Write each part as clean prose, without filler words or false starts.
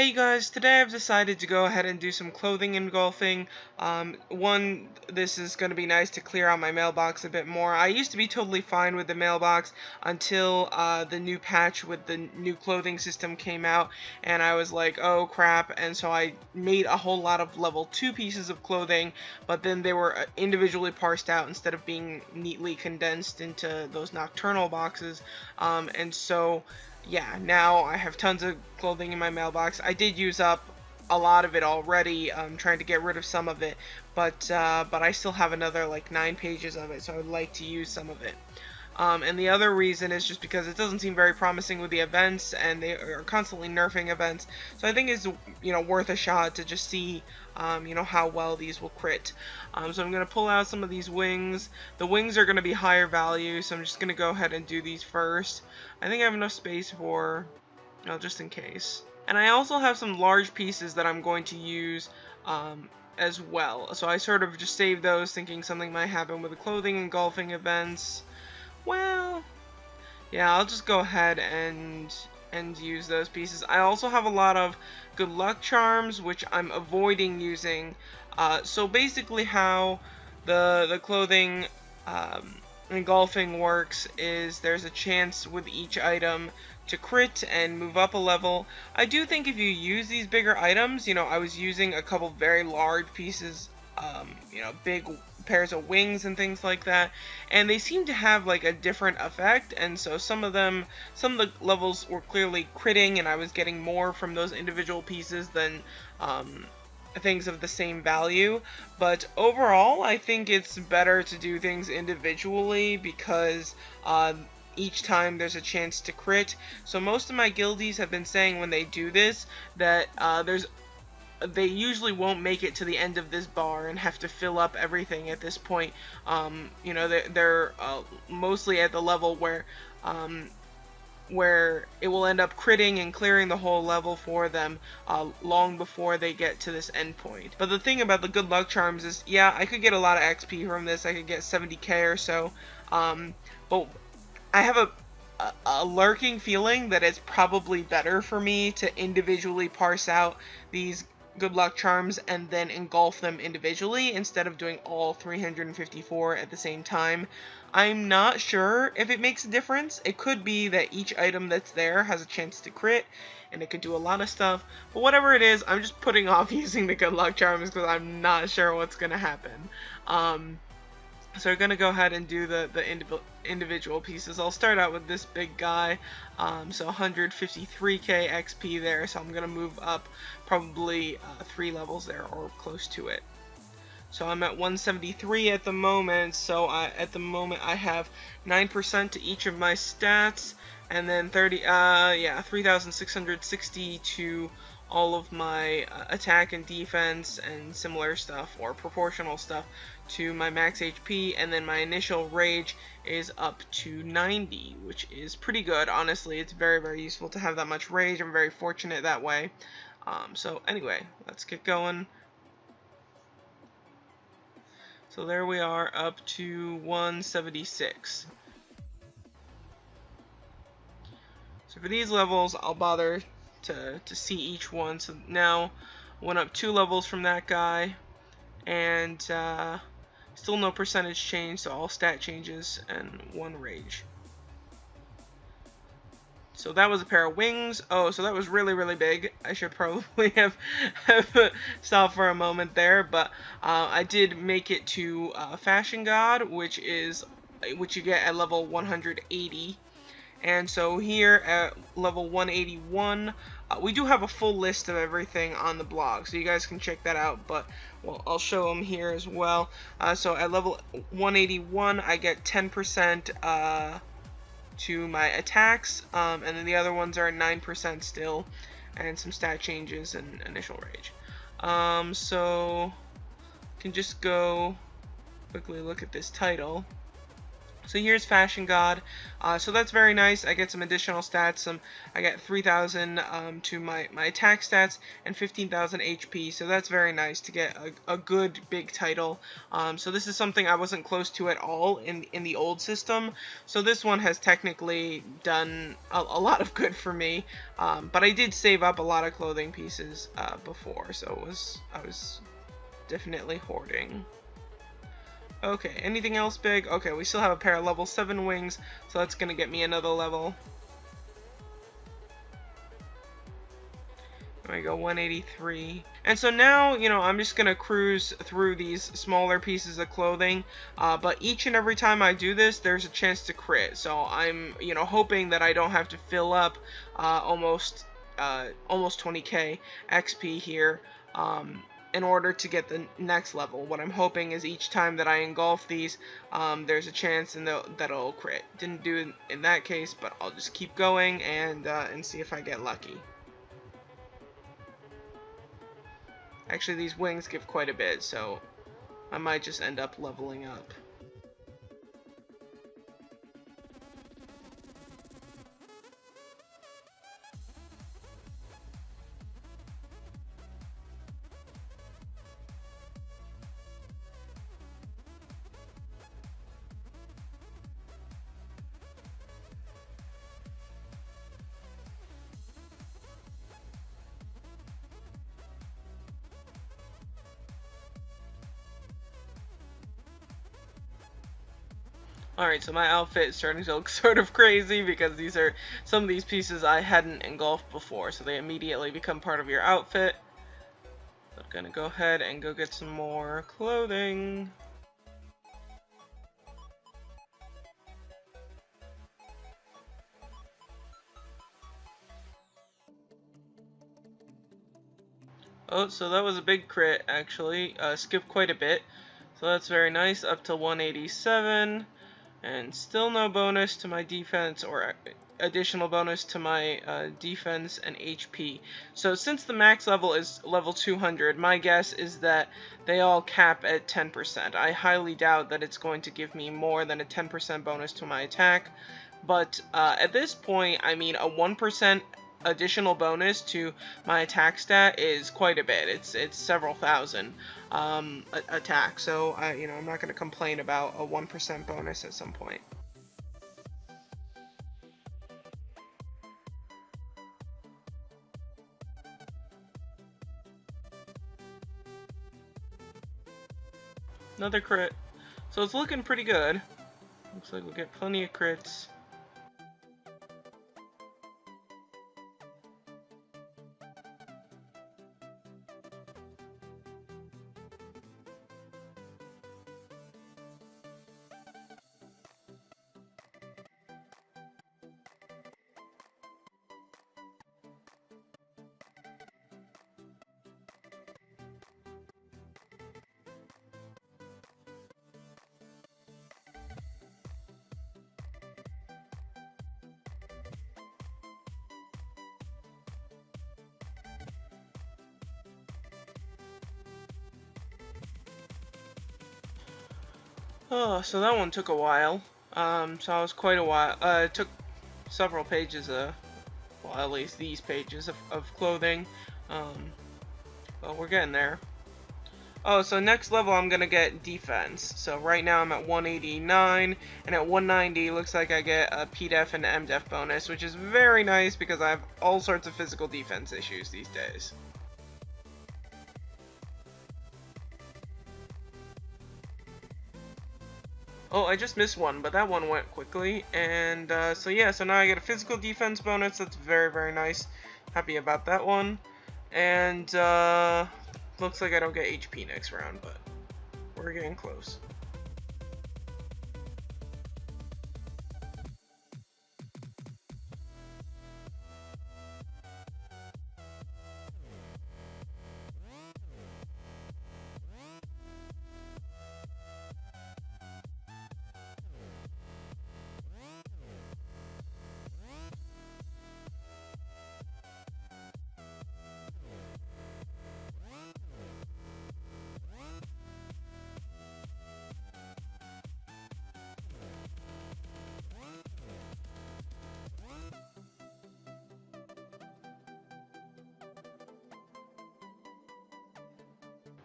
Hey guys, today I've decided to go ahead and do some clothing engulfing. This is going to be nice to clear out my mailbox a bit more. I used to be totally fine with the mailbox until the new patch with the new clothing system came out, and I was like, oh crap, and so I made a whole lot of level 2 pieces of clothing, but then they were individually parsed out instead of being neatly condensed into those nocturnal boxes, and so yeah, now I have tons of clothing in my mailbox. I did use up a lot of it already, trying to get rid of some of it, but I still have another like 9 pages of it, so I would like to use some of it. And the other reason is just because it doesn't seem very promising with the events, and they are constantly nerfing events. So I think it's worth a shot to just see how well these will crit. So I'm gonna pull out some of these wings. The wings are gonna be higher value, so I'm just gonna go ahead and do these first. I think I have enough space for, just in case. And I also have some large pieces that I'm going to use as well. So I sort of just saved those, thinking something might happen with the clothing engulfing events. Well, yeah, I'll just go ahead and use those pieces. I also have a lot of good luck charms, which I'm avoiding using. So basically how the clothing engulfing works is there's a chance with each item to crit and move up a level. I do think if you use these bigger items, I was using a couple very large pieces, big pairs of wings and things like that, and they seem to have like a different effect, and so some of the levels were clearly critting, and I was getting more from those individual pieces than things of the same value. But overall, I think it's better to do things individually because each time there's a chance to crit. So most of my guildies have been saying when they do this that they usually won't make it to the end of this bar and have to fill up everything at this point. They're mostly at the level where it will end up critting and clearing the whole level for them long before they get to this end point. But the thing about the good luck charms is, yeah, I could get a lot of XP from this. I could get 70k or so, but I have a lurking feeling that it's probably better for me to individually parse out these good luck charms and then engulf them individually instead of doing all 354 at the same time. I'm not sure if it makes a difference. It could be that each item that's there has a chance to crit, and it could do a lot of stuff, but whatever it is, I'm just putting off using the good luck charms because I'm not sure what's gonna happen. So we're going to go ahead and do the individual pieces. I'll start out with this big guy, so 153k XP there, so I'm going to move up probably 3 levels there, or close to it. So I'm at 173 at the moment, so at the moment I have 9% to each of my stats, and then 3,660 to all of my attack and defense and similar stuff, or proportional stuff, to my max HP, and then my initial rage is up to 90, which is pretty good. Honestly, it's very, very useful to have that much rage. I'm very fortunate that way. So anyway, let's get going. So there we are, up to 176. So for these levels, I'll bother to see each one. So now went up 2 levels from that guy, and still no percentage change, so all stat changes and 1 rage. So that was a pair of wings. Oh, so that was really, really big. I should probably have stopped for a moment there, but I did make it to Fashion God, which you get at level 180. And so here at level 181, we do have a full list of everything on the blog, so you guys can check that out, but well, I'll show them here as well. So at level 181, I get 10% to my attacks, and then the other ones are 9% still, and some stat changes and initial rage. So you can just go quickly look at this title. So here's Fashion God. So that's very nice. I get some additional stats. I get 3,000 to my attack stats and 15,000 HP. So that's very nice to get a good big title. So this is something I wasn't close to at all in the old system. So this one has technically done a lot of good for me. But I did save up a lot of clothing pieces before. So I was definitely hoarding. Okay, anything else big? Okay, we still have a pair of level 7 wings, so that's going to get me another level. There we go, 183. And so now, you know, I'm just going to cruise through these smaller pieces of clothing, but each and every time I do this, there's a chance to crit. So I'm, you know, hoping that I don't have to fill up almost 20k XP here. In order to get the next level. What I'm hoping is each time that I engulf these, there's a chance that it'll crit. Didn't do it in that case, but I'll just keep going and see if I get lucky. Actually, these wings give quite a bit, so I might just end up leveling up. Alright, so my outfit is starting to look sort of crazy because these are some of these pieces I hadn't engulfed before, so they immediately become part of your outfit. I'm gonna go ahead and go get some more clothing. Oh, so that was a big crit, actually. Skipped quite a bit. So that's very nice, up to 187. And still no bonus to my defense or additional bonus to my defense and HP. So since the max level is level 200, my guess is that they all cap at 10%. I highly doubt that it's going to give me more than a 10% bonus to my attack. But at this point, I mean, a 1% additional bonus to my attack stat is quite a bit. It's several thousand attack. So you know, I'm not going to complain about a 1% bonus at some point. Another crit. So it's looking pretty good. Looks like we'll get plenty of crits. Oh, so that one took a while. So I was quite a while. It took several pages well, at least these pages of clothing. But we're getting there. Oh, so next level I'm gonna get defense. So right now I'm at 189, and at 190 looks like I get a PDEF and MDEF bonus, which is very nice because I have all sorts of physical defense issues these days. Oh, I just missed one, but that one went quickly. And so yeah, so now I get a physical defense bonus. That's very, very nice. Happy about that one. And looks like I don't get HP next round, but we're getting close.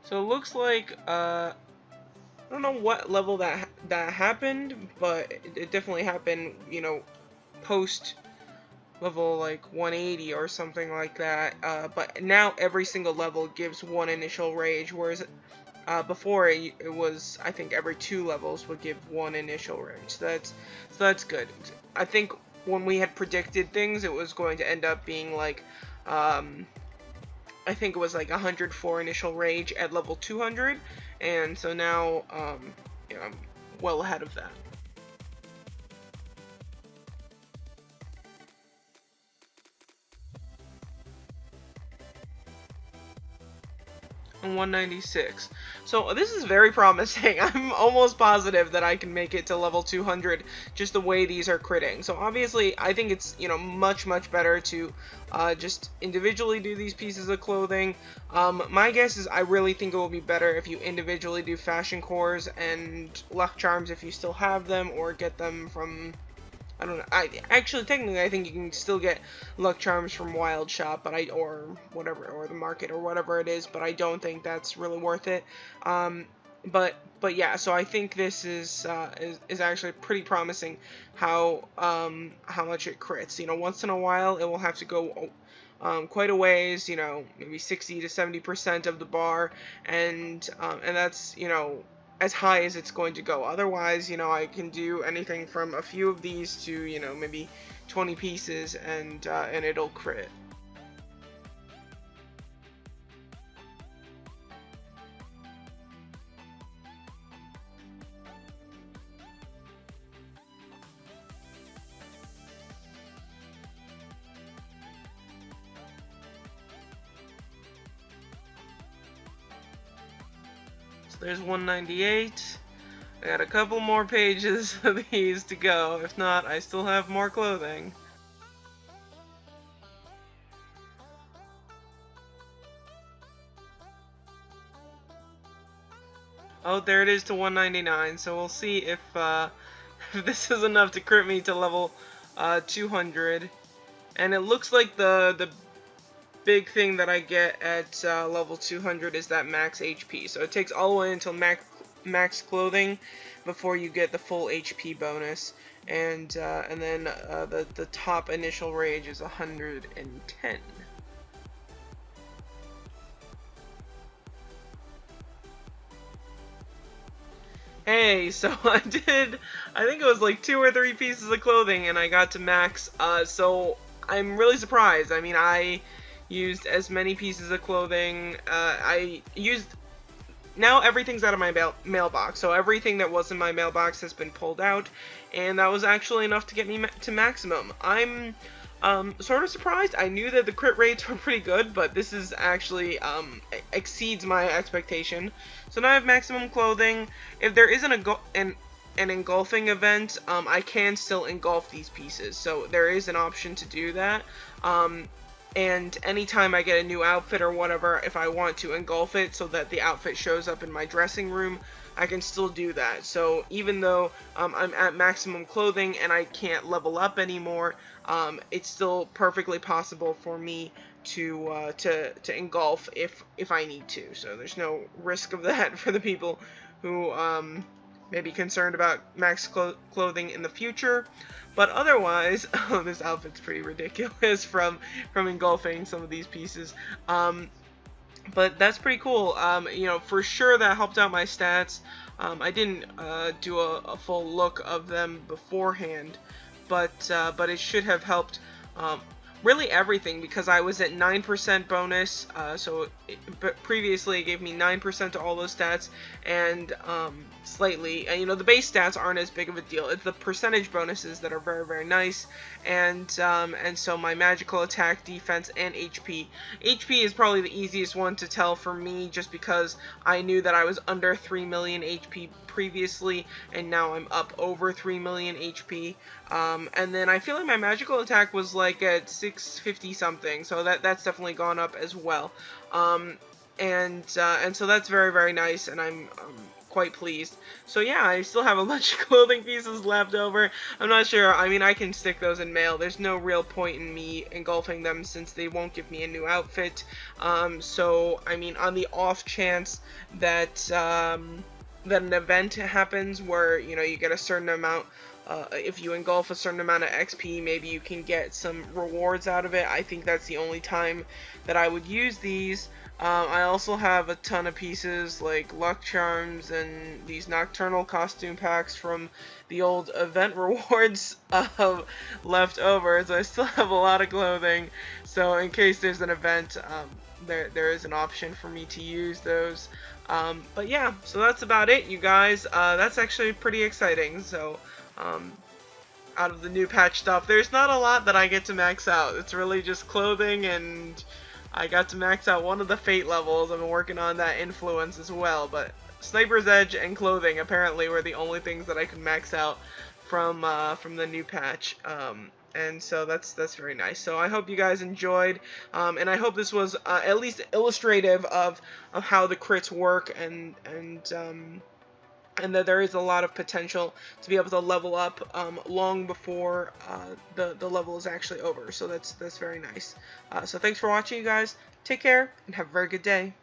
So it looks like I don't know what level that happened, but it definitely happened, you know, post level like 180 or something like that. But now every single level gives one initial rage, whereas before it was, I think, every 2 levels would give one initial rage. So that's good. I think when we had predicted things, it was going to end up being like, I think it was like 104 initial rage at level 200, and so now, you know, I'm well ahead of that. And 196. So this is very promising. I'm almost positive that I can make it to level 200 just the way these are critting. So obviously I think it's, you know, much better to just individually do these pieces of clothing. My guess is I really think it will be better if you individually do fashion cores and luck charms if you still have them, or get them from, I don't know. Actually, technically, I think you can still get luck charms from Wild Shop, or whatever, or the market, or whatever it is. But I don't think that's really worth it. But yeah. So I think this is actually pretty promising. How much it crits. You know, once in a while, it will have to go quite a ways. You know, maybe 60 to 70% of the bar, and that's, you know, as high as it's going to go. Otherwise, you know, I can do anything from a few of these to, you know, maybe 20 pieces, and it'll crit. So there's 198. I got a couple more pages of these to go. If not, I still have more clothing. Oh, there it is to 199. So we'll see if if this is enough to crit me to level 200. And it looks like the big thing that I get at level 200 is that max HP. So it takes all the way until max clothing before you get the full HP bonus, and then the top initial rage is 110. Hey, so I think it was like 2 or 3 pieces of clothing, and I got to max. So I'm really surprised. I mean, I used as many pieces of clothing. Now everything's out of my mailbox, so everything that was in my mailbox has been pulled out, and that was actually enough to get me to maximum. I'm sort of surprised. I knew that the crit rates were pretty good, but this is actually exceeds my expectation. So now I have maximum clothing. If there isn't an engulfing event, I can still engulf these pieces, so there is an option to do that. And anytime I get a new outfit or whatever, if I want to engulf it so that the outfit shows up in my dressing room, I can still do that. So even though I'm at maximum clothing and I can't level up anymore, it's still perfectly possible for me to engulf if I need to. So there's no risk of that for the people who may be concerned about max clothing in the future. But otherwise, oh, this outfit's pretty ridiculous from engulfing some of these pieces. But that's pretty cool. You know, for sure that helped out my stats. I didn't do a full look of them beforehand, but it should have helped really everything, because I was at 9% bonus, but previously it gave me 9% to all those stats, and slightly, and you know, the base stats aren't as big of a deal. It's the percentage bonuses that are very nice, and so my magical attack, defense, and HP. HP is probably the easiest one to tell for me, just because I knew that I was under 3 million HP previously, and now I'm up over 3 million HP. And then I feel like my magical attack was like at 650 something, so that's definitely gone up as well. And so that's very nice, and I'm quite pleased. So yeah, I still have a bunch of clothing pieces left over. I'm not sure. I mean, I can stick those in mail. There's no real point in me engulfing them since they won't give me a new outfit. So I mean, on the off chance that that an event happens where, you know, you get a certain amount, if you engulf a certain amount of XP, maybe you can get some rewards out of it. I think that's the only time that I would use these. I also have a ton of pieces like luck charms and these nocturnal costume packs from the old event rewards left over. So I still have a lot of clothing. So in case there's an event, there is an option for me to use those. But yeah, so that's about it, you guys. That's actually pretty exciting. So out of the new patch stuff, there's not a lot that I get to max out. It's really just clothing, and I got to max out one of the fate levels. I've been working on that influence as well, but Sniper's Edge and clothing apparently were the only things that I could max out from the new patch. And so that's very nice. So I hope you guys enjoyed, and I hope this was at least illustrative of how the crits work, and that there is a lot of potential to be able to level up long before the level is actually over. So that's very nice. So thanks for watching, you guys. Take care and have a very good day.